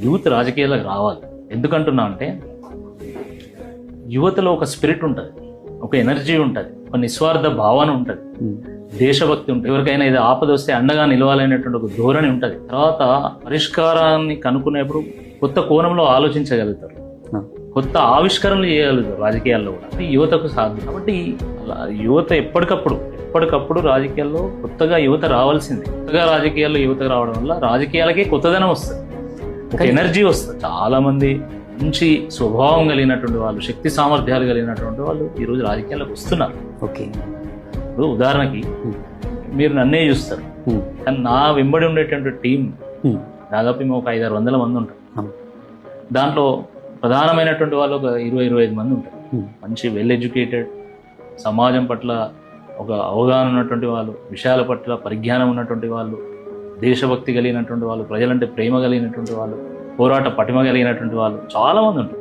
Youth రాజకీయాలకు రావాలి. ఎందుకంటున్నా అంటే యువతలో ఒక స్పిరిట్ ఉంటుంది, ఒక ఎనర్జీ ఉంటుంది, ఒక నిస్వార్థ భావన ఉంటుంది, దేశభక్తి ఉంటుంది. ఎవరికైనా ఇది ఆపద వస్తే అండగా నిలవాలనేటువంటి ఒక ధోరణి ఉంటుంది. తర్వాత పరిష్కారాన్ని కనుక్కునేప్పుడు కొత్త కోణంలో ఆలోచించగలుగుతారు, కొత్త ఆవిష్కరణలు చేయగలుగుతారు రాజకీయాల్లో కూడా. అది యువతకు సాధ్యం. కాబట్టి యువత ఎప్పటికప్పుడు రాజకీయాల్లో కొత్తగా యువత రావాల్సింది. కొత్తగా రాజకీయాల్లో యువతకు రావడం వల్ల రాజకీయాలకే కొత్తదనం వస్తుంది, ఒక ఎనర్జీ వస్తుంది. చాలా మంది మంచి స్వభావం కలిగినటువంటి వాళ్ళు, శక్తి సామర్థ్యాలు కలిగినటువంటి వాళ్ళు ఈరోజు రాజకీయాలకు వస్తున్నారు. ఓకే, ఇప్పుడు ఉదాహరణకి మీరు నన్నే చూస్తారు, కానీ నా వెంబడి ఉండేటువంటి టీం దాదాపు మేము ఒక 500-600 మంది ఉంటాం. దాంట్లో ప్రధానమైనటువంటి వాళ్ళు ఒక 20-25 మంది ఉంటారు. మంచి వెల్ ఎడ్యుకేటెడ్, సమాజం పట్ల ఒక అవగాహన ఉన్నటువంటి వాళ్ళు, విషయాల పట్ల పరిజ్ఞానం ఉన్నటువంటి వాళ్ళు, దేశభక్తి కలిగినటువంటి వాళ్ళు, ప్రజలంటే ప్రేమ కలిగినటువంటి వాళ్ళు, పోరాట పటిమ కలిగినటువంటి వాళ్ళు చాలామంది ఉంటారు.